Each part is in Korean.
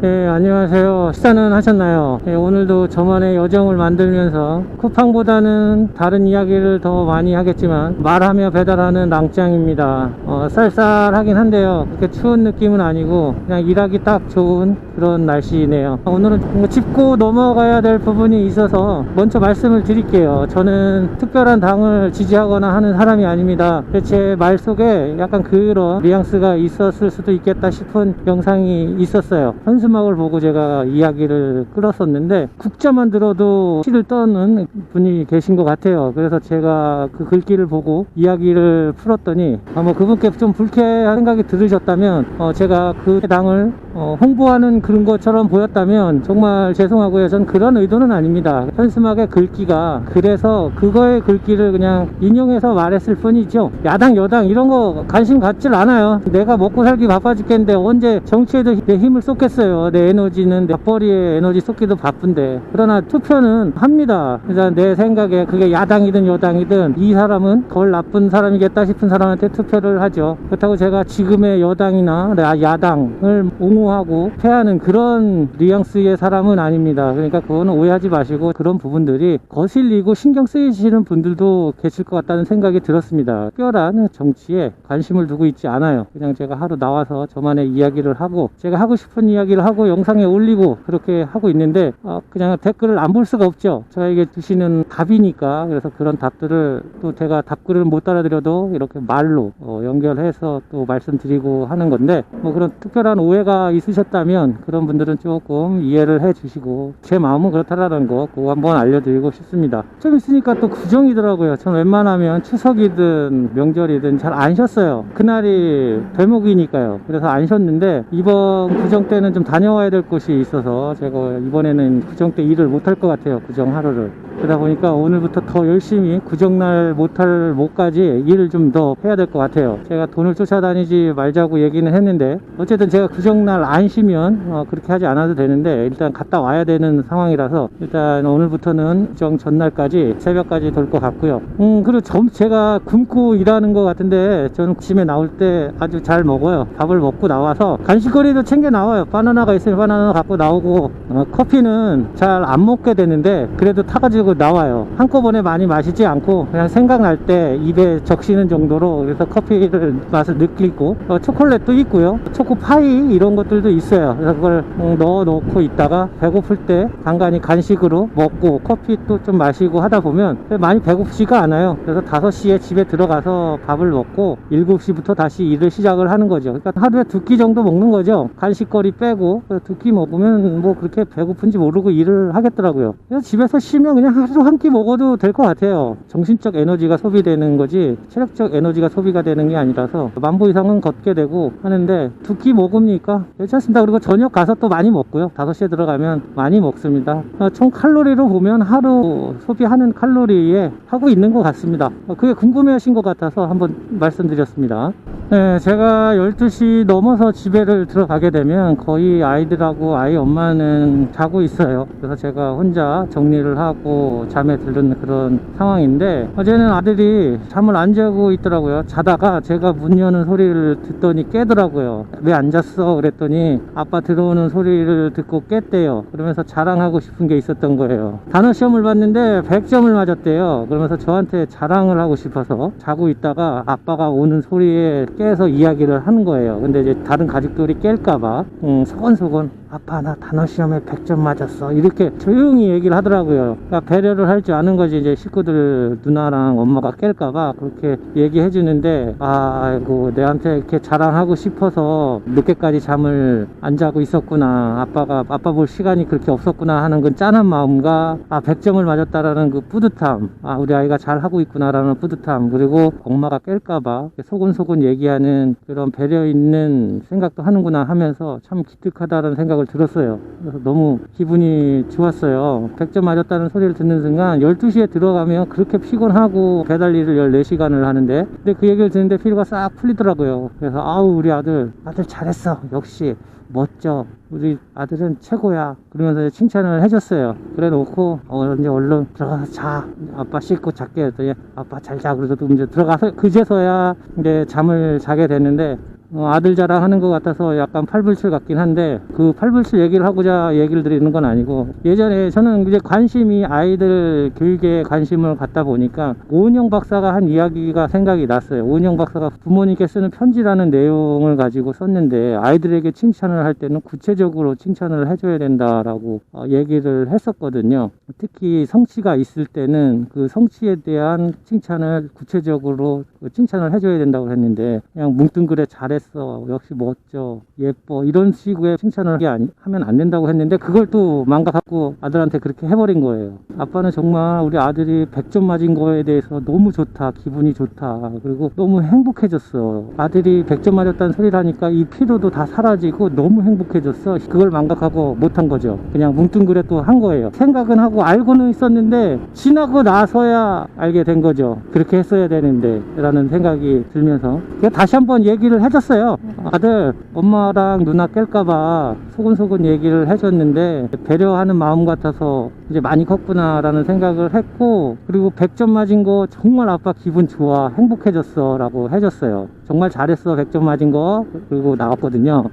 네, 안녕하세요. 식사는 하셨나요? 네, 오늘도 저만의 여정을 만들면서 쿠팡보다는 다른 이야기를 더 많이 하겠지만 말하며 배달하는 낭짱입니다. 쌀쌀하긴 한데요, 그렇게 추운 느낌은 아니고 그냥 일하기 딱 좋은 그런 날씨네요. 오늘은 짚고 넘어가야 될 부분이 있어서 먼저 말씀을 드릴게요. 저는 특별한 당을 지지하거나 하는 사람이 아닙니다. 제 말 속에 약간 그런 뉘앙스가 있었을 수도 있겠다 싶은 영상이 있었어요. 현수막을 보고 제가 이야기를 끌었었는데 국자만 들어도 피를 떠는 분이 계신 것 같아요. 그래서 제가 그 글귀를 보고 이야기를 풀었더니 그분께 좀 불쾌한 생각이 들으셨다면 제가 그 당을 홍보하는 그런 것처럼 보였다면 정말 죄송하고요. 전 그런 의도는 아닙니다. 현수막의 글귀가 그래서 그거의 글귀를 그냥 인용해서 말했을 뿐이죠. 야당 여당 이런 거 관심 갖질 않아요. 내가 먹고 살기 바빠 죽겠는데 언제 정치에도 내 힘을 쏟겠어요. 내 에너지는 맞벌이에 에너지 쏟기도 바쁜데. 그러나 투표는 합니다. 그래서 내 생각에 그게 야당이든 여당이든 이 사람은 덜 나쁜 사람이겠다 싶은 사람한테 투표를 하죠. 그렇다고 제가 지금의 여당이나 야당을 옹호하고 패하는 그런 뉘앙스의 사람은 아닙니다. 그러니까 그거는 오해하지 마시고 그런 부분들이 거슬리고 신경 쓰이시는 분들도 계실 것 같다는 생각이 들었습니다. 특별한 정치에 관심을 두고 있지 않아요. 그냥 제가 하루 나와서 저만의 이야기를 하고 제가 하고 싶은 이야기를 하고 영상에 올리고 그렇게 하고 있는데 그냥 댓글을 안 볼 수가 없죠. 저에게 주시는 답이니까. 그래서 그런 답들을 또 제가 답글을 못 알아들여도 이렇게 말로 연결해서 또 말씀드리고 하는 건데 그런 특별한 오해가 있으셨다면 그런 분들은 조금 이해를 해 주시고 제 마음은 그렇다라는 거 그거 한번 알려드리고 싶습니다. 좀 있으니까 또 구정이더라고요. 전 웬만하면 추석이든 명절이든 잘 안 쉬었어요. 그날이 대목이니까요. 그래서 안 쉬었는데 이번 구정 때는 좀 다녀와야 될 곳이 있어서 제가 이번에는 구정 때 일을 못할 것 같아요. 구정 하루를. 그러다 보니까 오늘부터 더 열심히 구정날 못할 못까지 일을 좀 더 해야 될 것 같아요. 제가 돈을 쫓아다니지 말자고 얘기는 했는데 어쨌든 제가 구정날 안 쉬면 그렇게 하지 않아도 되는데 일단 갔다 와야 되는 상황이라서 일단 오늘부터는 구정 전날까지 새벽까지 돌 것 같고요. 그리고 제가 굶고 일하는 것 같은데 저는 집에 나올 때 아주 잘 먹어요. 밥을 먹고 나와서 간식거리도 챙겨 나와요. 바나나가 있으면 바나나 갖고 나오고 커피는 잘 안 먹게 되는데 그래도 타가지고 나와요. 한꺼번에 많이 마시지 않고 그냥 생각날 때 입에 적시는 정도로. 그래서 커피를 맛을 느끼고 초콜릿도 있고요. 초코파이 이런 것들도 있어요. 그래서 그걸 넣어 놓고 있다가 배고플 때 간간히 간식으로 먹고 커피도 좀 마시고 하다 보면 많이 배고프지가 않아요. 그래서 5시에 집에 들어가서 밥을 먹고 7시부터 다시 일을 시작을 하는 거죠. 그러니까 하루에 2끼 정도 먹는 거죠. 간식거리 빼고 2끼 먹으면 뭐 그렇게 배고픈지 모르고 일을 하겠더라고요. 그래서 집에서 쉬면 그냥 하루 한 끼 먹어도 될 것 같아요. 정신적 에너지가 소비되는 거지 체력적 에너지가 소비가 되는 게 아니라서 만보 이상은 걷게 되고 하는데 2끼 먹으니까 괜찮습니다. 그리고 저녁 가서 또 많이 먹고요. 5시에 들어가면 많이 먹습니다. 총 칼로리로 보면 하루 소비하는 칼로리에 하고 있는 것 같습니다. 그게 궁금해 하신 것 같아서 한번 말씀드렸습니다. 네, 제가 12시 넘어서 집에를 들어가게 되면 거의 아이들하고 아이 엄마는 자고 있어요. 그래서 제가 혼자 정리를 하고 잠에 들는 그런 상황인데 어제는 아들이 잠을 안 자고 있더라고요. 자다가 제가 문 여는 소리를 듣더니 깨더라고요. 왜 안 잤어? 그랬더니 아빠 들어오는 소리를 듣고 깼대요. 그러면서 자랑하고 싶은 게 있었던 거예요. 단어 시험을 봤는데 100점을 맞았대요. 그러면서 저한테 자랑을 하고 싶어서 자고 있다가 아빠가 오는 소리에 깨서 이야기를 하는 거예요. 근데 이제 다른 가족들이 깰까봐 소곤소곤 아빠 나 단어 시험에 100점 맞았어 이렇게 조용히 얘기를 하더라고요. 그러니까 배려를 할 줄 아는 거지. 이제 식구들 누나랑 엄마가 깰까봐 그렇게 얘기해 주는데 아이고 내한테 이렇게 자랑하고 싶어서 늦게까지 잠을 안 자고 있었구나. 아빠 볼 시간이 그렇게 없었구나 하는 그 짠한 마음과 100점을 맞았다라는 그 뿌듯함, 우리 아이가 잘 하고 있구나라는 뿌듯함, 그리고 엄마가 깰까봐 소곤소곤 얘기하는 그런 배려 있는 생각도 하는구나 하면서 참 기특하다는 생각을 들었어요. 그래서 너무 기분이 좋았어요. 100점 맞았다는 소리를 듣는 순간 12시에 들어가면 그렇게 피곤하고 배달 일을 14시간을 하는데 근데 그 얘기를 듣는데 피로가 싹 풀리더라고요. 그래서 우리 아들 잘했어. 역시 멋져. 우리 아들은 최고야. 그러면서 칭찬을 해줬어요. 그래 놓고 이제 얼른 들어가서 자. 아빠 씻고 잘게 했더니 아빠 잘 자. 그래서 이제 들어가서 그제서야 이제 잠을 자게 됐는데 아들 자랑하는 것 같아서 약간 팔불출 같긴 한데, 그 팔불출 얘기를 하고자 얘기를 드리는 건 아니고, 예전에 저는 이제 관심이 아이들 교육에 관심을 갖다 보니까 오은영 박사가 한 이야기가 생각이 났어요. 오은영 박사가 부모님께 쓰는 편지라는 내용을 가지고 썼는데, 아이들에게 칭찬을 할 때는 구체적으로 칭찬을 해줘야 된다라고 얘기를 했었거든요. 특히 성취가 있을 때는 그 성취에 대한 칭찬을 구체적으로 칭찬을 해줘야 된다고 했는데, 그냥 뭉뚱그려 잘했어, 역시 멋져, 예뻐, 이런 식의 칭찬을 하면 안 된다고 했는데, 그걸 또 망각하고 아들한테 그렇게 해버린 거예요. 아빠는 정말 우리 아들이 100점 맞은 거에 대해서 너무 좋다, 기분이 좋다, 그리고 너무 행복해졌어. 아들이 100점 맞았다는 소리를 하니까 이 피로도 다 사라지고 너무 행복해졌어. 그걸 망각하고 못한 거죠. 그냥 뭉뚱그려 또 한 거예요. 생각은 하고 알고는 있었는데 지나고 나서야 알게 된 거죠. 그렇게 했어야 되는데 라는 생각이 들면서 다시 한번 얘기를 해줬어요. 아들, 엄마랑 누나 깰까봐 소근소근 얘기를 해줬는데 배려하는 마음 같아서 이제 많이 컸구나 라는 생각을 했고, 그리고 100점 맞은 거 정말 아빠 기분 좋아, 행복해졌어 라고 해줬어요. 정말 잘했어, 100점 맞은 거. 그리고 나왔거든요.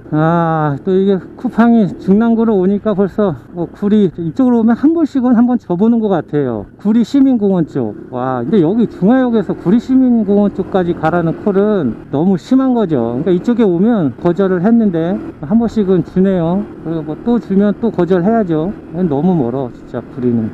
또 이게 쿠팡이 중랑구로 오니까 벌써 구리 이쪽으로 오면 한 번씩은 한번 접어보는 것 같아요. 구리 시민공원 쪽. 와, 근데 여기 중화역에서 구리 시민공원 쪽까지 가라는 콜은 너무 심한 거죠. 그러니까 이쪽에 오면 거절을 했는데 한 번씩은 주네요. 그리고 뭐 또 주면 또 거절해야죠. 너무 멀어 진짜 구리는.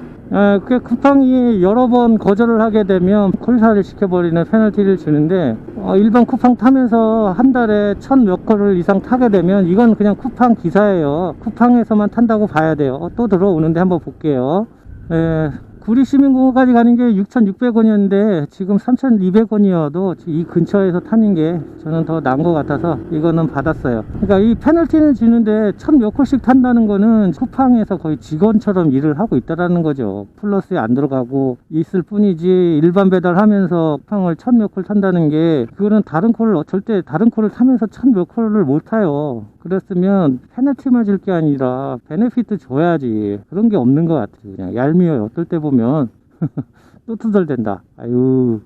그 쿠팡이 여러 번 거절을 하게 되면 콜사를 시켜버리는 페널티를 주는데, 일반 쿠팡 타면서 한 달에 1000몇 콜을 이상 타게 되면 이건 그냥 쿠팡 기사예요. 쿠팡에서만 탄다고 봐야 돼요. 또 들어오는데 한번 볼게요. 구리 시민공원까지 가는 게 6,600원이었는데 지금 3,200원이어도 이 근처에서 타는 게 저는 더 나은 것 같아서 이거는 받았어요. 그러니까 이 페널티는 주는데 1000몇 콜씩 탄다는 거는 쿠팡에서 거의 직원처럼 일을 하고 있다라는 거죠. 플러스에 안 들어가고 있을 뿐이지, 일반 배달하면서 쿠팡을 1000몇 콜 탄다는 게, 그거는 절대 다른 콜을 타면서 1000몇 콜을 못 타요. 그랬으면 페널티만 줄 게 아니라 베네핏도 줘야지. 그런 게 없는 것 같아요. 그냥 얄미워요. 어떨 때 보면 또 투덜댄다. 아유.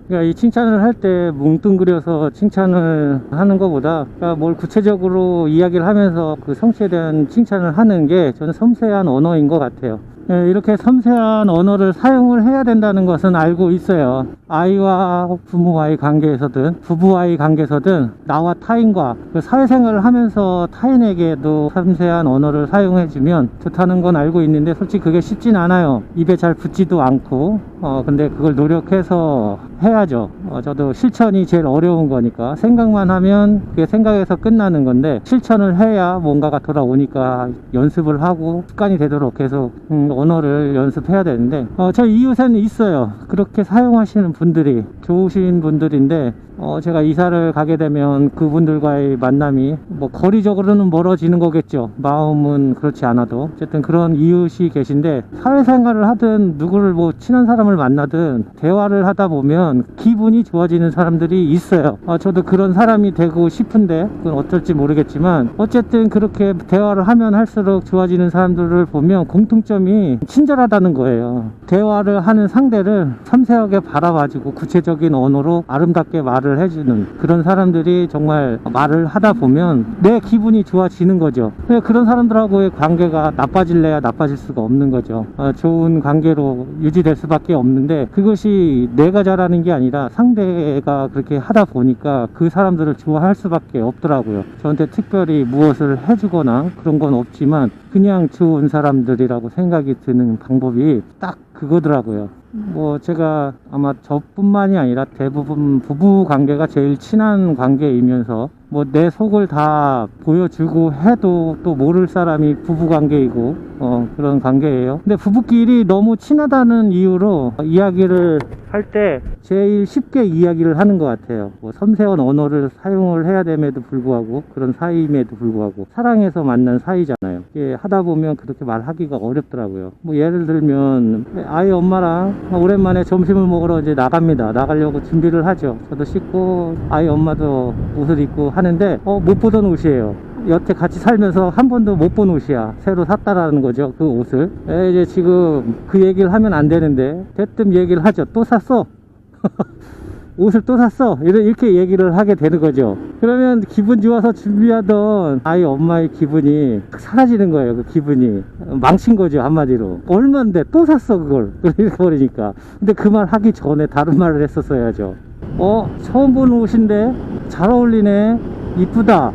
그러니까 이 칭찬을 할 때 뭉뚱그려서 칭찬을 하는 것보다, 그러니까 뭘 구체적으로 이야기를 하면서 그 성취에 대한 칭찬을 하는 게 저는 섬세한 언어인 것 같아요. 이렇게 섬세한 언어를 사용을 해야 된다는 것은 알고 있어요. 아이와 부모와의 관계에서든 부부와의 관계에서든 나와 타인과 그 사회생활을 하면서 타인에게도 섬세한 언어를 사용해주면 좋다는 건 알고 있는데, 솔직히 그게 쉽진 않아요. 입에 잘 붙지도 않고. 근데 그걸 노력해서 해야죠. 저도 실천이 제일 어려운 거니까. 생각만 하면 그게 생각에서 끝나는 건데, 실천을 해야 뭔가가 돌아오니까 연습을 하고 습관이 되도록 계속 언어를 연습해야 되는데, 저 이웃에는 있어요. 그렇게 사용하시는 분들이 좋으신 분들인데, 제가 이사를 가게 되면 그분들과의 만남이 뭐 거리적으로는 멀어지는 거겠죠. 마음은 그렇지 않아도 어쨌든 그런 이웃이 계신데, 사회생활을 하든 누구를 뭐 친한 사람을 만나든 대화를 하다 보면 기분이 좋아지는 사람들이 있어요. 저도 그런 사람이 되고 싶은데 그건 어쩔지 모르겠지만, 어쨌든 그렇게 대화를 하면 할수록 좋아지는 사람들을 보면 공통점이 친절하다는 거예요. 대화를 하는 상대를 섬세하게 바라봐주고 구체적인 언어로 아름답게 말을 해주는 그런 사람들이 정말 말을 하다 보면 내 기분이 좋아지는 거죠. 그런 사람들하고의 관계가 나빠질래야 나빠질 수가 없는 거죠. 좋은 관계로 유지될 수밖에 없는데, 그것이 내가 잘하는 게 아니라 상대가 그렇게 하다 보니까 그 사람들을 좋아할 수밖에 없더라고요. 저한테 특별히 무엇을 해주거나 그런 건 없지만 그냥 좋은 사람들이라고 생각이 드는 방법이 딱 그거더라고요. 뭐 제가 아마 저뿐만이 아니라 대부분 부부 관계가 제일 친한 관계이면서 뭐 내 속을 다 보여주고 해도 또 모를 사람이 부부 관계이고 그런 관계예요. 근데 부부끼리 너무 친하다는 이유로 이야기를 할 때 제일 쉽게 이야기를 하는 것 같아요. 뭐 섬세한 언어를 사용을 해야 됨에도 불구하고, 그런 사이임에도 불구하고 사랑해서 만난 사이잖아요. 이게 하다 보면 그렇게 말하기가 어렵더라고요. 뭐 예를 들면 아이 엄마랑 오랜만에 점심을 먹으러 이제 나가려고 준비를 하죠. 저도 씻고 아이 엄마도 옷을 입고 하는데 못 보던 옷이에요. 여태 같이 살면서 한 번도 못 본 옷이야. 새로 샀다라는 거죠, 그 옷을. 이제 지금 그 얘기를 하면 안 되는데 대뜸 얘기를 하죠. 또 샀어. 옷을 또 샀어, 이렇게 얘기를 하게 되는 거죠. 그러면 기분 좋아서 준비하던 아이 엄마의 기분이 사라지는 거예요. 그 기분이 망친 거죠, 한마디로. 얼마인데 또 샀어 그걸. 이렇게 버리니까. 근데 그 말 하기 전에 다른 말을 했었어야죠. 처음 보는 옷인데 잘 어울리네, 이쁘다.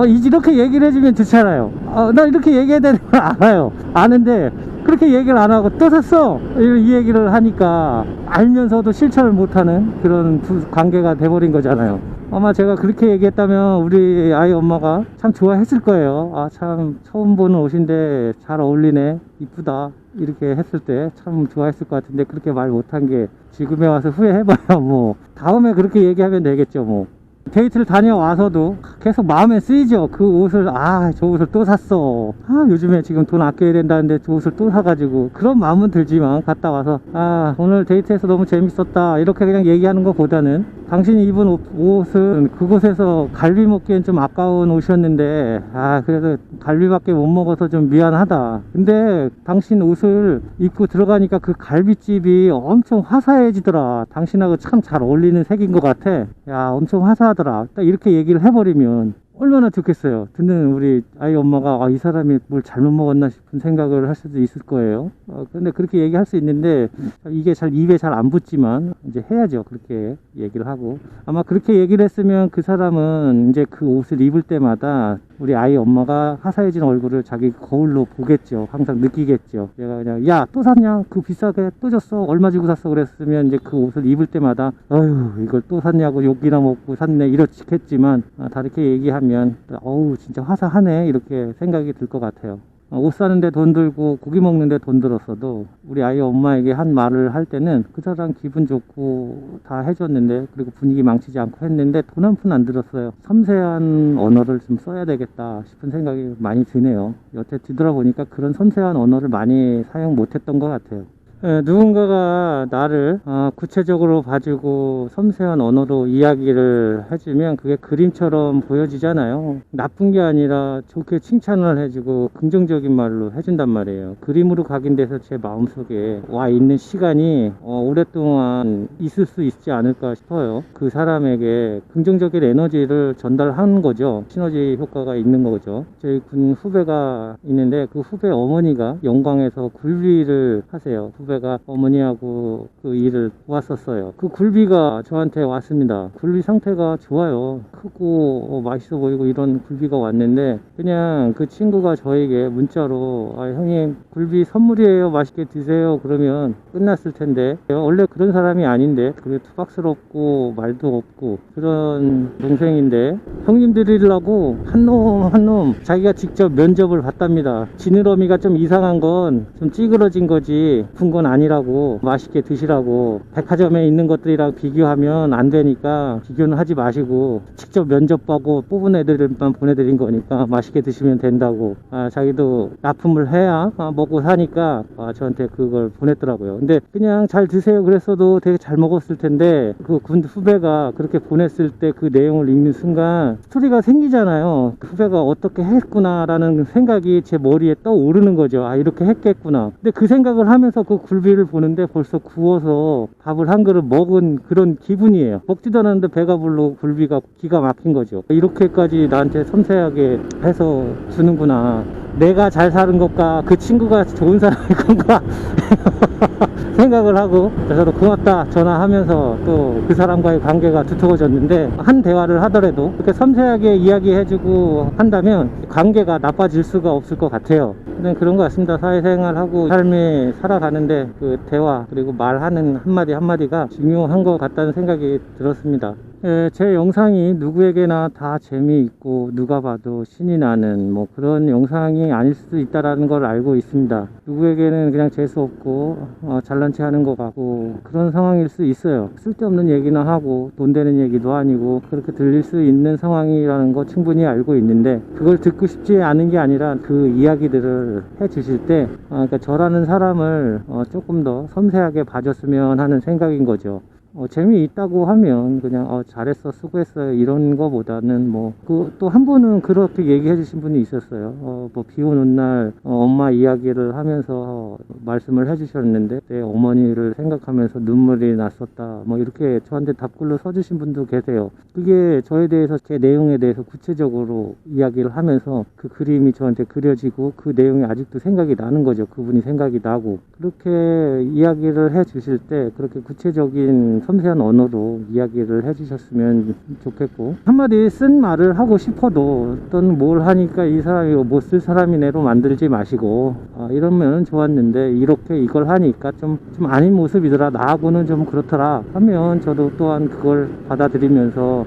이렇게 얘기를 해주면 좋잖아요. 나 이렇게 얘기해야 되는 걸 알아요. 아는데 그렇게 얘기를 안 하고 또 샀어, 이 얘기를 하니까 알면서도 실천을 못하는 그런 관계가 돼버린 거잖아요. 아마 제가 그렇게 얘기했다면 우리 아이 엄마가 참 좋아했을 거예요. 참 처음 보는 옷인데 잘 어울리네, 이쁘다, 이렇게 했을 때 참 좋아했을 것 같은데 그렇게 말 못한 게 지금에 와서 후회해봐요. 뭐 다음에 그렇게 얘기하면 되겠죠. 뭐 데이트를 다녀와서도 계속 마음에 쓰이죠. 그 옷을, 저 옷을 또 샀어. 요즘에 지금 돈 아껴야 된다는데 저 옷을 또 사가지고, 그런 마음은 들지만 갔다 와서 오늘 데이트해서 너무 재밌었다, 이렇게 그냥 얘기하는 것보다는 당신이 입은 옷은 그곳에서 갈비 먹기엔 좀 아까운 옷이었는데 그래도 갈비밖에 못 먹어서 좀 미안하다. 근데 당신 옷을 입고 들어가니까 그 갈비집이 엄청 화사해지더라. 당신하고 참 잘 어울리는 색인 것 같아. 야, 엄청 화사하더라. 딱 이렇게 얘기를 해버리면 얼마나 좋겠어요. 듣는 우리 아이 엄마가 이 사람이 뭘 잘못 먹었나 싶은 생각을 할 수도 있을 거예요. 근데 그렇게 얘기할 수 있는데 이게 잘 입에 잘 안 붙지만 이제 해야죠. 그렇게 얘기를 하고, 아마 그렇게 얘기를 했으면 그 사람은 이제 그 옷을 입을 때마다 우리 아이 엄마가 화사해진 얼굴을 자기 거울로 보겠죠. 항상 느끼겠죠. 얘가 그냥 야, 또 샀냐? 그 비싸게 또 줬어? 얼마 주고 샀어? 그랬으면 이제 그 옷을 입을 때마다 이걸 또 샀냐고 욕이나 먹고 샀네, 이렇겠지만 다르게 얘기하면 어우 진짜 화사하네, 이렇게 생각이 들 것 같아요. 옷 사는데 돈 들고 고기 먹는데 돈 들었어도 우리 아이 엄마에게 한 말을 할 때는 그 사람 기분 좋고 다 해줬는데, 그리고 분위기 망치지 않고 했는데 돈 한 푼 안 들었어요. 섬세한 언어를 좀 써야 되겠다 싶은 생각이 많이 드네요. 여태 뒤돌아보니까 그런 섬세한 언어를 많이 사용 못했던 것 같아요. 누군가가 나를 구체적으로 봐주고 섬세한 언어로 이야기를 해주면 그게 그림처럼 보여지잖아요. 나쁜 게 아니라 좋게 칭찬을 해주고 긍정적인 말로 해준단 말이에요. 그림으로 각인돼서 제 마음속에 와 있는 시간이 오랫동안 있을 수 있지 않을까 싶어요. 그 사람에게 긍정적인 에너지를 전달하는 거죠. 시너지 효과가 있는 거죠. 저희 군 후배가 있는데 그 후배 어머니가 영광에서 굴비를 하세요. 후배가 어머니하고 그 일을 도왔었어요. 그 굴비가 저한테 왔습니다. 굴비 상태가 좋아요. 크고 맛있어 보이고 이런 굴비가 왔는데, 그냥 그 친구가 저에게 문자로 형님 굴비 선물이에요, 맛있게 드세요, 그러면 끝났을 텐데, 원래 그런 사람이 아닌데 그게 투박스럽고 말도 없고 그런 동생인데 형님 드리려고 한 놈 자기가 직접 면접을 봤답니다. 지느러미가 좀 이상한 건 좀 찌그러진 거지 아픈 건 아니라고, 맛있게 드시라고. 백화점에 있는 것들이랑 비교하면 안 되니까 비교는 하지 마시고 직접 면접 보고 뽑은 애들만 보내드린 거니까 맛있게 드시면 된다고. 자기도 납품을 해야 먹고 사니까 저한테 그걸 보냈더라고요. 근데 그냥 잘 드세요 그랬어도 되게 잘 먹었을 텐데, 그 군 후배가 그렇게 보냈을 때 그 내용을 읽는 순간 스토리가 생기잖아요. 그 후배가 어떻게 했구나 라는 생각이 제 머리에 떠오르는 거죠. 이렇게 했겠구나. 근데 그 생각을 하면서 그 굴비를 보는데 벌써 구워서 밥을 한 그릇 먹은 그런 기분이에요. 먹지도 않았는데 배가 불러 굴비가 기가 막힌 거죠. 이렇게까지 나한테 섬세하게 해서 주는구나. 내가 잘 사는 것과 그 친구가 좋은 사람인 건가 생각을 하고, 저도 고맙다 전화하면서 또 그 사람과의 관계가 두터워졌는데, 한 대화를 하더라도 그렇게 섬세하게 이야기해주고 한다면 관계가 나빠질 수가 없을 것 같아요. 그런 것 같습니다. 사회생활하고 삶에 살아가는데 그 대화 그리고 말하는 한마디 한마디가 중요한 것 같다는 생각이 들었습니다. 제 영상이 누구에게나 다 재미있고 누가 봐도 신이 나는 그런 영상이 아닐 수도 있다는 걸 알고 있습니다. 누구에게는 그냥 재수없고 잘난 체 하는 것 같고 그런 상황일 수 있어요. 쓸데없는 얘기나 하고 돈 되는 얘기도 아니고 그렇게 들릴 수 있는 상황이라는 거 충분히 알고 있는데, 그걸 듣고 싶지 않은 게 아니라 그 이야기들을 해 주실 때 그러니까 저라는 사람을 조금 더 섬세하게 봐줬으면 하는 생각인 거죠. 재미있다고 하면 그냥 잘했어 수고했어요 이런 거보다는 뭐 또 한 분은 그렇게 얘기해 주신 분이 있었어요. 뭐 비 오는 날 엄마 이야기를 하면서 말씀을 해 주셨는데 내 어머니를 생각하면서 눈물이 났었다 뭐 이렇게 저한테 답글로 써주신 분도 계세요. 그게 저에 대해서 제 내용에 대해서 구체적으로 이야기를 하면서 그 그림이 저한테 그려지고 그 내용이 아직도 생각이 나는 거죠. 그분이 생각이 나고 그렇게 이야기를 해 주실 때 그렇게 구체적인 섬세한 언어로 이야기를 해 주셨으면 좋겠고, 한마디 쓴 말을 하고 싶어도 어떤 뭘 하니까 이 사람이 못 쓸 사람이네로 만들지 마시고 이러면 좋았는데 이렇게 이걸 하니까 좀 아닌 모습이더라, 나하고는 좀 그렇더라 하면 저도 또한 그걸 받아들이면서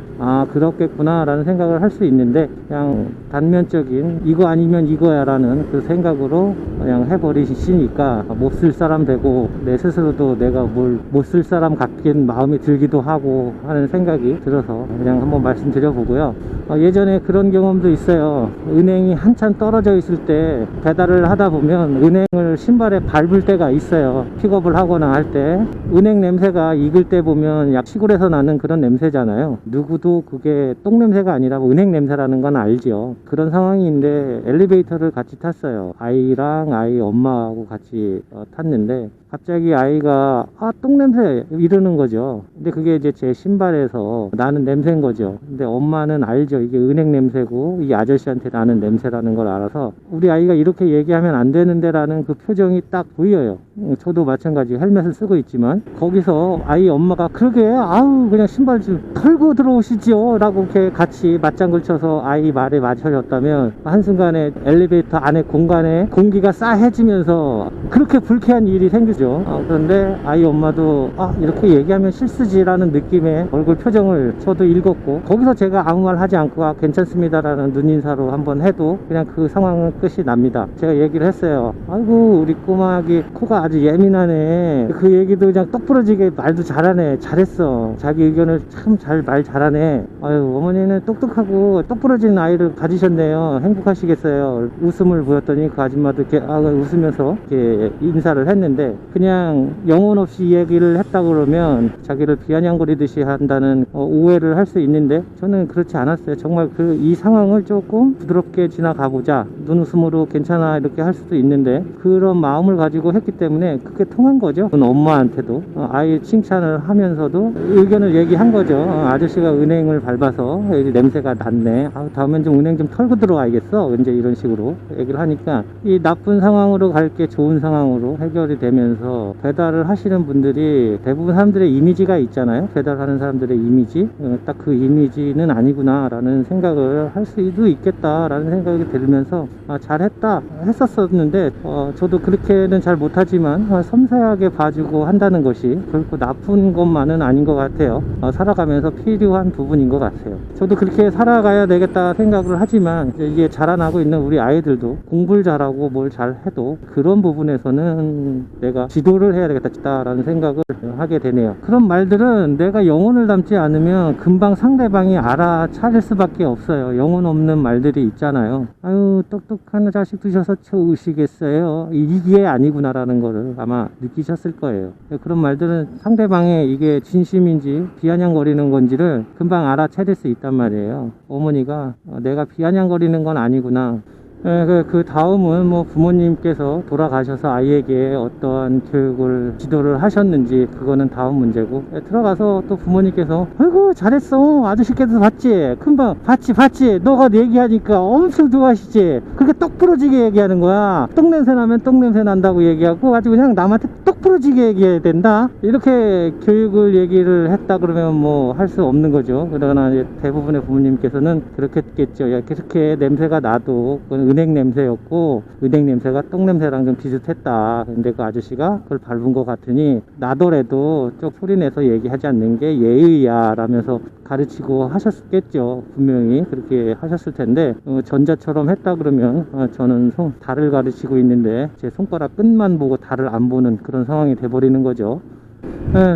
그렇겠구나 라는 생각을 할 수 있는데, 그냥 단면적인 이거 아니면 이거야 라는 그 생각으로 그냥 해버리시니까 못 쓸 사람 되고 내 스스로도 내가 뭘 못 쓸 사람 같긴 마음이 들기도 하고 하는 생각이 들어서 그냥 한번 말씀드려 보고요. 예전에 그런 경험도 있어요. 은행이 한참 떨어져 있을 때 배달을 하다 보면 은행을 신발에 밟을 때가 있어요. 픽업을 하거나 할 때 은행 냄새가 익을 때 보면 약 시골에서 나는 그런 냄새잖아요. 누구도 그게 똥 냄새가 아니라 은행 냄새라는 건 알죠. 그런 상황인데 엘리베이터를 같이 탔어요. 아이랑 아이 엄마하고 같이 탔는데 갑자기 아이가 똥 냄새 이러는 거죠. 근데 그게 이제 제 신발에서 나는 냄새인 거죠. 근데 엄마는 알죠. 이게 은행 냄새고 이 아저씨한테 나는 냄새라는 걸 알아서 우리 아이가 이렇게 얘기하면 안 되는데 라는 그 표정이 딱 보여요. 저도 마찬가지 헬멧을 쓰고 있지만 거기서 아이 엄마가 그러게 그냥 신발 좀 털고 들어오시지요 라고 이렇게 같이 맞장구 쳐서 아이 말에 맞춰졌다면 한순간에 엘리베이터 안에 공간에 공기가 싸해지면서 그렇게 불쾌한 일이 생기죠. 그런데 아이 엄마도 이렇게 얘기하면 실수지라는 느낌의 얼굴 표정을 저도 읽었고, 거기서 제가 아무 말 하지 않고 괜찮습니다 라는 눈인사로 한번 해도 그냥 그 상황은 끝이 납니다. 제가 얘기를 했어요. 아이고 우리 꼬마기 코가 아주 예민하네. 그 얘기도 그냥 똑 부러지게 말도 잘하네. 잘했어. 자기 의견을 참 말 잘하네. 어머니는 똑똑하고 똑 부러진 아이를 가지셨네요. 행복하시겠어요. 웃음을 보였더니 그 아줌마도 이렇게 웃으면서 이렇게 인사를 했는데, 그냥 영혼 없이 얘기를 했다 그러면 자기를 비아냥거리듯이 한다는 오해를 할 수 있는데, 저는 그렇지 않았어요. 정말 이 상황을 조금 부드럽게 지나가보자, 눈웃음으로 괜찮아 이렇게 할 수도 있는데 그런 마음을 가지고 했기 때문에 그게 통한 거죠. 엄마한테도 아이 칭찬을 하면서도 의견을 얘기한 거죠. 아저씨가 은행을 밟아서 냄새가 났네. 다음엔 좀 은행 좀 털고 들어와야겠어. 이제 이런 식으로 얘기를 하니까 이 나쁜 상황으로 갈 게 좋은 상황으로 해결이 되면서, 배달을 하시는 분들이 대부분 사람들의 이미지가 있잖아요. 배달하는 사람들의 이미지, 딱 그 이미지는 아니구나 라는 생각을 할 수도 있겠다 라는 생각이 들면서 잘했다 했었었는데, 저도 그렇게는 잘 못하지만 섬세하게 봐주고 한다는 것이 결코 나쁜 것만은 아닌 것 같아요. 살아가면서 필요한 부분인 것 같아요. 저도 그렇게 살아가야 되겠다 생각을 하지만 이게 자라나고 있는 우리 아이들도 공부를 잘하고 뭘 잘해도 그런 부분에서는 내가 지도를 해야 되겠다 라는 생각을 하게 되네요. 그런 말들은 내가 영혼을 담지 않으면 금방 상대방이 알아차릴 수밖에 없어요. 영혼 없는 말들이 있잖아요. 똑똑한 자식 두셔서 좋으시겠어요. 이게 아니구나 라는 거를 아마 느끼셨을 거예요. 그런 말들은 상대방의 이게 진심인지 비아냥거리는 건지를 금방 알아차릴 수 있단 말이에요. 어머니가 내가 비아냥거리는 건 아니구나. 그 다음은 뭐 부모님께서 돌아가셔서 아이에게 어떠한 교육을 지도를 하셨는지 그거는 다음 문제고, 들어가서 또 부모님께서 아이고 잘했어 아저씨께서 봤지, 금방 봤지 너가 얘기하니까 엄청 좋아하시지, 그렇게 똑 부러지게 얘기하는 거야. 똥냄새 나면 똥냄새 난다고 얘기하고 아주 그냥 남한테 똑 부러지게 얘기해야 된다, 이렇게 교육을 얘기를 했다 그러면 뭐 할 수 없는 거죠. 그러나 이제 대부분의 부모님께서는 그렇겠죠. 그렇게 냄새가 나도 그건 은행 냄새였고 은행 냄새가 똥 냄새랑 좀 비슷했다. 근데 그 아저씨가 그걸 밟은 것 같으니 나더라도 좀 소리내서 얘기하지 않는 게 예의야 라면서 가르치고 하셨겠죠. 분명히 그렇게 하셨을 텐데 전자처럼 했다 그러면 저는 달을 가르치고 있는데 제 손가락 끝만 보고 달을 안 보는 그런 상황이 돼버리는 거죠.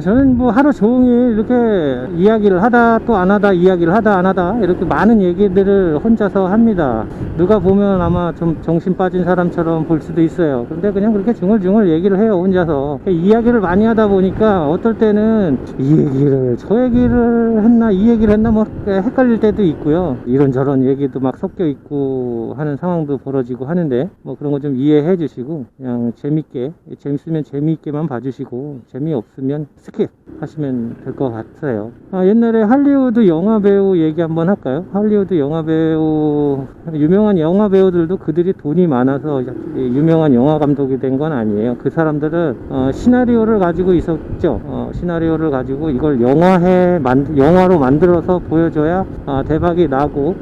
저는 뭐 하루 종일 이렇게 이야기를 하다 또 안 하다, 이야기를 하다 안 하다, 이렇게 많은 얘기들을 혼자서 합니다. 누가 보면 아마 좀 정신 빠진 사람처럼 볼 수도 있어요. 근데 그냥 그렇게 중얼중얼 얘기를 해요, 혼자서. 이야기를 많이 하다 보니까 어떨 때는 이 얘기를 저 얘기를 했나, 이 얘기를 했나, 뭐 헷갈릴 때도 있고요. 이런저런 얘기도 막 섞여 있고 하는 상황도 벌어지고 하는데, 뭐 그런 거 좀 이해해 주시고 그냥 재밌으면 재미있게만 봐주시고, 재미없으면 스킵 하시면 될 것 같아요. 옛날에 할리우드 영화배우 얘기 한번 할까요? 할리우드 영화배우, 유명한 영화배우들도 그들이 돈이 많아서 유명한 영화 감독이 된 건 아니에요. 그 사람들은 시나리오를 가지고 있었죠. 시나리오를 가지고 이걸 영화로 만들어서 보여줘야 대박이 나고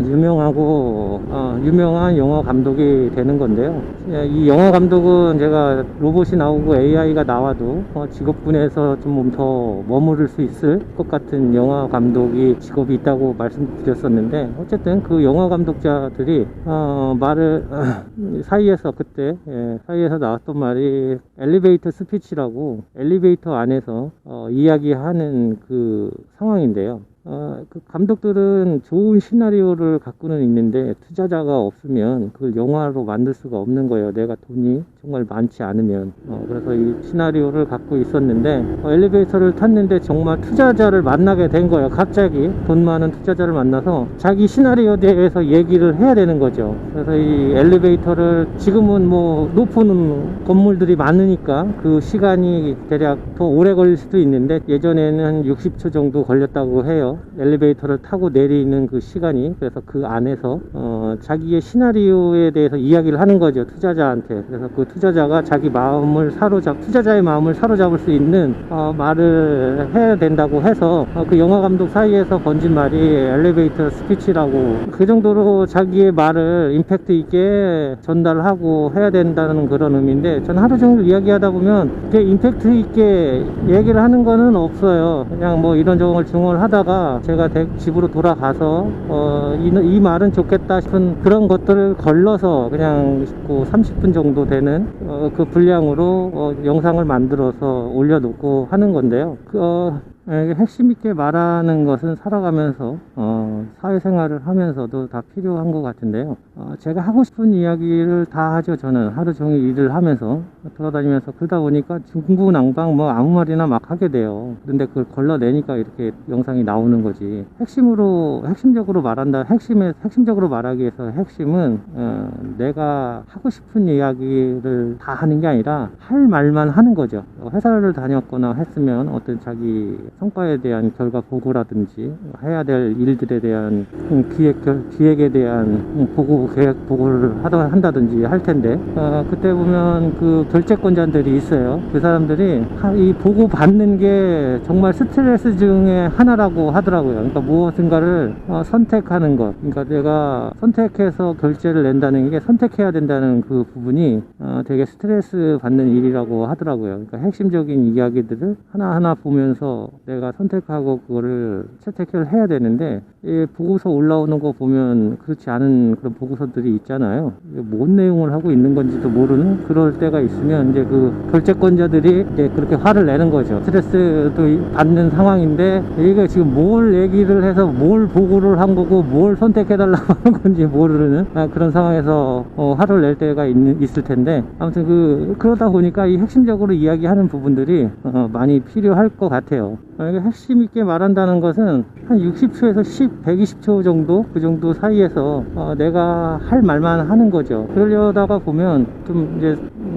유명한 영화 감독이 되는 건데요. 이 영화 감독은 제가 로봇이 나오고 AI가 나와도 직업군에서 좀 더 머무를 수 있을 것 같은 영화 감독이 직업이 있다고 말씀드렸었는데, 어쨌든 그 영화 감독자들이 말을 사이에서 나왔던 말이 엘리베이터 스피치라고, 엘리베이터 안에서 이야기하는 그 상황인데요. 그 감독들은 좋은 시나리오를 갖고는 있는데 투자자가 없으면 그걸 영화로 만들 수가 없는 거예요. 내가 돈이 정말 많지 않으면. 그래서 이 시나리오를 갖고 있었는데 엘리베이터를 탔는데 정말 투자자를 만나게 된 거예요. 갑자기 돈 많은 투자자를 만나서 자기 시나리오에 대해서 얘기를 해야 되는 거죠. 그래서 이 엘리베이터를, 지금은 뭐 높은 건물들이 많으니까 그 시간이 대략 더 오래 걸릴 수도 있는데, 예전에는 한 60초 정도 걸렸다고 해요. 엘리베이터를 타고 내리는 그 시간이. 그래서 그 안에서 자기의 시나리오에 대해서 이야기를 하는 거죠, 투자자한테. 그래서 그 투자자가 투자자의 마음을 사로잡을 수 있는 말을 해야 된다고 해서 그 영화 감독 사이에서 번진 말이 엘리베이터 스피치라고, 그 정도로 자기의 말을 임팩트 있게 전달하고 해야 된다는 그런 의미인데, 전 하루 종일 이야기하다 보면 그게 임팩트 있게 얘기를 하는 거는 없어요. 그냥 뭐 이런저런 중얼하다가 제가 집으로 돌아가서 이 말은 좋겠다 싶은 그런 것들을 걸러서 그냥 30분 정도 되는 그 분량으로 영상을 만들어서 올려놓고 하는 건데요. 핵심 있게 말하는 것은 살아가면서 사회생활을 하면서도 다 필요한 것 같은데요. 제가 하고 싶은 이야기를 다 하죠. 저는 하루 종일 일을 하면서 돌아다니면서, 그러다 보니까 중구난방 뭐 아무 말이나 막 하게 돼요. 그런데 그걸 걸러내니까 이렇게 영상이 나오는 거지. 핵심적으로 말하기 위해서 핵심은 내가 하고 싶은 이야기를 다 하는 게 아니라 할 말만 하는 거죠. 회사를 다녔거나 했으면 어떤 자기 성과에 대한 결과 보고라든지 해야 될 일들에 대한 기획에 대한 계획 보고를 한다든지 할 텐데, 그때 보면 그 결재권자들이 있어요. 그 사람들이 이 보고 받는 게 정말 스트레스 중에 하나라고 하더라고요. 그러니까 무엇인가를 선택하는 것, 그러니까 내가 선택해서 결제를 낸다는 게, 선택해야 된다는 그 부분이 되게 스트레스 받는 일이라고 하더라고요. 그러니까 핵심적인 이야기들을 하나하나 보면서 내가 선택하고 그거를 채택을 해야 되는데, 이 보고서 올라오는 거 보면 그렇지 않은 그런 보고서들이 있잖아요. 뭔 내용을 하고 있는 건지도 모르는 그럴 때가 있으면 이제 그 결재권자들이 이제 그렇게 화를 내는 거죠. 스트레스도 받는 상황인데 이게 지금 뭘 얘기를 해서 뭘 보고를 한 거고 뭘 선택해달라고 하는 건지 모르는 그런 상황에서 화를 낼 때가 있을 텐데, 아무튼 그러다 보니까 이 핵심적으로 이야기하는 부분들이 많이 필요할 것 같아요. 핵심 있게 말한다는 것은 한 60초에서 120초 정도, 그 정도 사이에서 내가 할 말만 하는 거죠. 그러려다가 보면 좀 이제,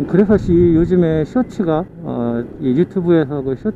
그래서 요즘에 쇼츠가 유튜브에서 그 숏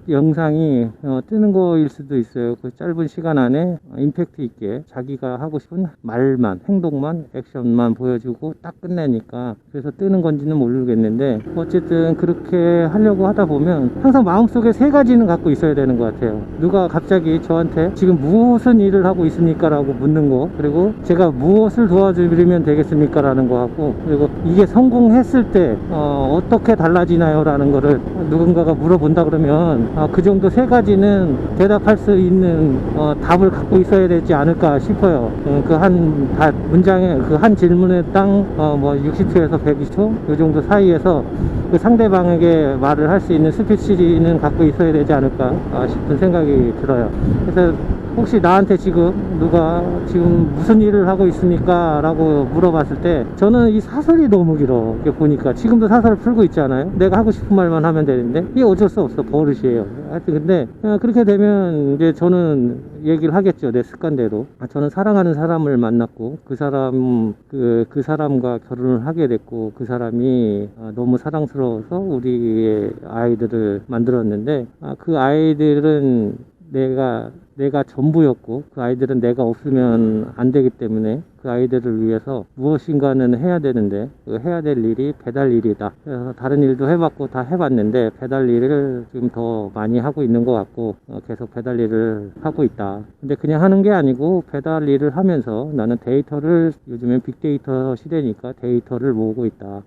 영상이 뜨는 거일 수도 있어요. 그 짧은 시간 안에 임팩트 있게 자기가 하고 싶은 말만, 행동만, 액션만 보여주고 딱 끝내니까 그래서 뜨는 건지는 모르겠는데, 어쨌든 그렇게 하려고 하다 보면 항상 마음속에 세 가지는 갖고 있어야 되는 것 같아요. 누가 갑자기 저한테 지금 무슨 일을 하고 있습니까? 라고 묻는 거, 그리고 제가 무엇을 도와드리면 되겠습니까? 라는 거 하고, 그리고 이게 성공했을 때 어떻게 달라지나요? 라는 거를 누군가가 물어본다 그러면 그 정도 세 가지는 대답할 수 있는 답을 갖고 있어야 되지 않을까 싶어요. 그 한 문장에, 그 한 질문에 딱 60초에서 120초 이 정도 사이에서 그 상대방에게 말을 할 수 있는 스피치는 갖고 있어야 되지 않을까 싶은 생각이 들어요. 그래서 혹시 나한테 지금 누가 지금 무슨 일을 하고 있습니까? 라고 물어봤을 때 저는 이 사설이 너무 길어. 이렇게 보니까 지금도 사설을 풀고 있잖아요. 내가 하고 싶은 말만 하면 되는데 이게 어쩔 수 없어. 버릇이에요. 하여튼 근데 그렇게 되면 이제 저는 얘기를 하겠죠. 내 습관대로. 저는 사랑하는 사람을 만났고 그 사람과 결혼을 하게 됐고 그 사람이 너무 사랑스러워서 우리의 아이들을 만들었는데 그 아이들은 내가 전부였고 그 아이들은 내가 없으면 안 되기 때문에 그 아이들을 위해서 무엇인가는 해야 되는데 그 해야 될 일이 배달 일이다. 그래서 다른 일도 해봤고 다 해봤는데 배달 일을 지금 더 많이 하고 있는 것 같고 계속 배달 일을 하고 있다. 근데 그냥 하는 게 아니고 배달 일을 하면서 나는 데이터를 요즘엔 빅데이터 시대니까 데이터를 모으고 있다.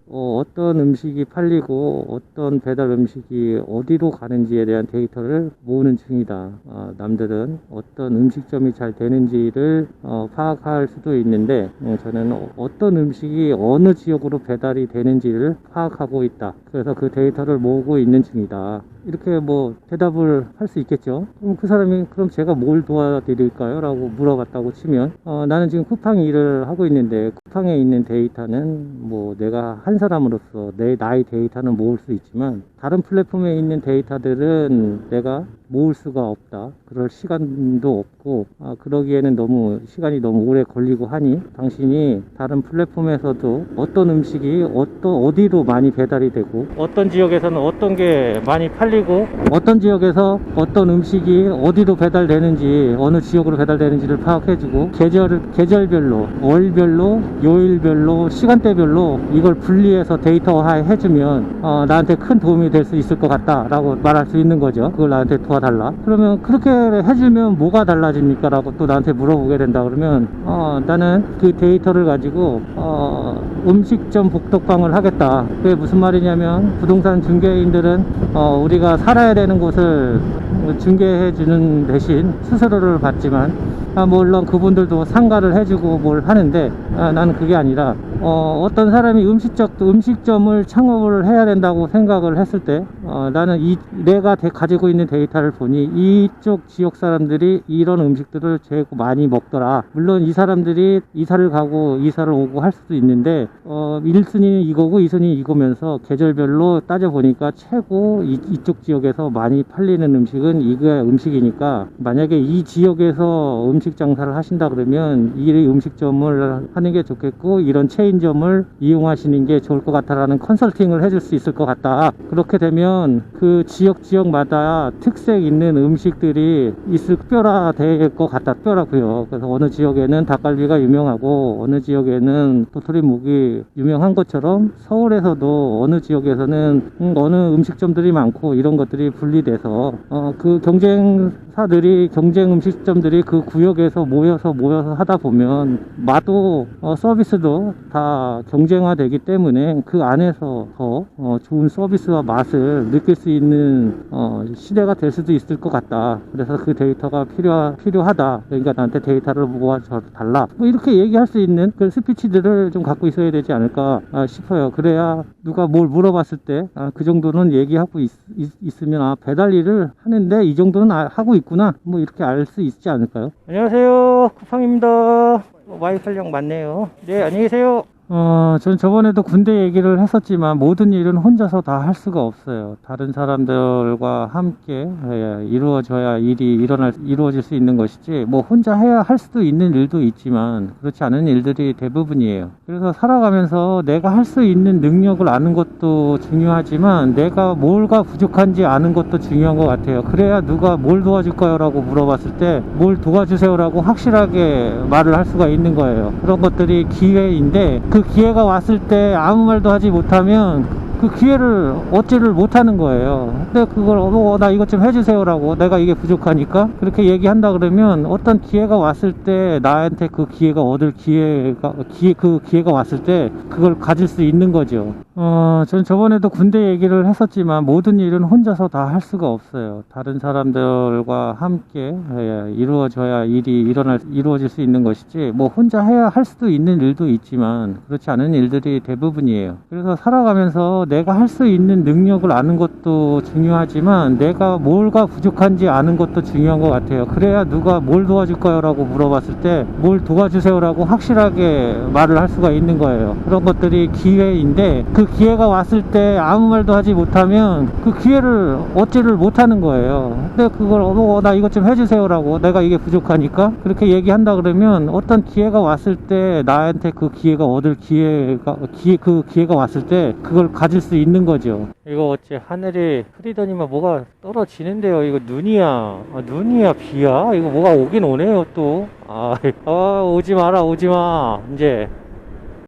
어떤 음식이 팔리고 어떤 배달 음식이 어디로 가는지에 대한 데이터를 모으는 중이다. 남들은 어떤 음식점이 잘 되는지를 파악할 수도 있는데 저는 어떤 음식이 어느 지역으로 배달이 되는지를 파악하고 있다. 그래서 그 데이터를 모으고 있는 중이다. 이렇게 뭐 대답을 할 수 있겠죠. 그럼 그 사람이 그럼 제가 뭘 도와드릴까요? 라고 물어봤다고 치면 나는 지금 쿠팡 일을 하고 있는데 쿠팡에 있는 데이터는 뭐 내가 한 사람으로서 나의 데이터는 모을 수 있지만 다른 플랫폼에 있는 데이터들은 내가 모을 수가 없다. 그럴 시간도 없고 그러기에는 너무 시간이 너무 오래 걸리고 하니 당신이 다른 플랫폼에서도 어떤 음식이 어디로 많이 배달이 되고 어떤 지역에서는 어떤 게 많이 팔리고 어떤 지역에서 어떤 음식이 어디로 배달되는지 어느 지역으로 배달되는지를 파악해주고 계절별로 월별로 요일별로 시간대별로 이걸 분리해서 데이터화 해주면 나한테 큰 도움이 될 수 있을 것 같다 라고 말할 수 있는 거죠. 그걸 나한테 도와달라. 그러면 그렇게 해주면 뭐가 달라집니까? 라고 또 나한테 물어보게 된다 그러면 나는 그 데이터를 가지고 음식점 복덕방을 하겠다. 그게 무슨 말이냐면 부동산 중개인들은 우리가 살아야 되는 곳을 중개해 주는 대신 수수료를 받지만 물론 그분들도 상가를 해주고 뭘 하는데 나는 그게 아니라 어떤 사람이 음식점을 창업을 해야 된다고 생각을 했을 때 나는 내가 가지고 있는 데이터를 보니 이쪽 지역 사람들이 이런 음식들을 제일 많이 먹더라. 물론 이 사람들이 이사를 가고 이사를 오고 할 수도 있는데 1순위는 이거고 2순위 이거면서 계절별로 따져보니까 최고 이쪽 지역에서 많이 팔리는 음식은 이게 음식이니까 만약에 이 지역에서 음식 장사를 하신다 그러면 이 음식점을 하는 게 좋겠고 이런 체인점을 이용하시는 게 좋을 것 같다라는 컨설팅을 해줄 수 있을 것 같다. 그렇게 되면 그 지역마다 특색 있는 음식들이 특별화될 것 같다. 특별하고요. 그래서 어느 지역에는 닭갈비가 유명하고 어느 지역에는 도토리묵이 유명한 것처럼 서울에서도 어느 지역에서는 어느 음식점들이 많고 이런 것들이 분리돼서 그 경쟁 음식점들이 그 구역에서 모여서 하다 보면 맛도 서비스도 다 경쟁화되기 때문에 그 안에서 더 좋은 서비스와 맛을 느낄 수 있는 시대가 될 수도 있을 것 같다. 그래서 그 데이터가 필요하다. 그러니까 나한테 데이터를 모아서 달라. 뭐 이렇게 얘기할 수 있는 그런 스피치들을 좀 갖고 있어야 되지 않을까 싶어요. 그래야 누가 뭘 물어봤을 때 그 정도는 얘기하고 있으면 배달 일을 하는데 이 정도는 하고 있구나. 뭐 이렇게 알 수 있지 않을까요? 안녕하세요. 쿠팡입니다. 와이팔령 맞네요. 네, 안녕히 계세요. 전 저번에도 군대 얘기를 했었지만 모든 일은 혼자서 다 할 수가 없어요. 다른 사람들과 함께 이루어져야 일이 이루어질 수 있는 것이지 뭐 혼자 해야 할 수도 있는 일도 있지만 그렇지 않은 일들이 대부분이에요. 그래서 살아가면서 내가 할 수 있는 능력을 아는 것도 중요하지만 내가 뭘가 부족한지 아는 것도 중요한 것 같아요. 그래야 누가 뭘 도와줄까요? 라고 물어봤을 때 뭘 도와주세요 라고 확실하게 말을 할 수가 있는 거예요. 그런 것들이 기회인데 그 기회가 왔을 때 아무 말도 하지 못하면 그 기회를 얻지를 못하는 거예요. 근데 그걸 나 이것 좀 해주세요 라고 내가 이게 부족하니까 그렇게 얘기한다 그러면 어떤 기회가 왔을 때 나한테 그 기회가 왔을 때 그걸 가질 수 있는 거죠. 전 저번에도 군대 얘기를 했었지만 모든 일은 혼자서 다 할 수가 없어요. 다른 사람들과 함께 이루어져야 일이 이루어질 수 있는 것이지, 뭐 혼자 해야 할 수도 있는 일도 있지만 그렇지 않은 일들이 대부분이에요. 그래서 살아가면서 내가 할 수 있는 능력을 아는 것도 중요하지만 내가 뭘가 부족한지 아는 것도 중요한 것 같아요. 그래야 누가 뭘 도와줄까요? 라고 물어봤을 때 뭘 도와주세요 라고 확실하게 말을 할 수가 있는 거예요. 그런 것들이 기회인데, 그 기회가 왔을 때 아무 말도 하지 못하면 그 기회를 얻지를 못하는 거예요. 근데 그걸 나 이것 좀 해주세요 라고, 내가 이게 부족하니까 그렇게 얘기한다 그러면 어떤 기회가 왔을 때 나한테 그 기회가 그 기회가 왔을 때 그걸 가질 수 있는 거죠. 이거 어째 하늘이 흐리더니만 뭐가 떨어지는데요. 이거 눈이야, 눈이야, 비야? 이거 뭐가 오긴 오네요 또. 오지 마라, 오지 마 이제.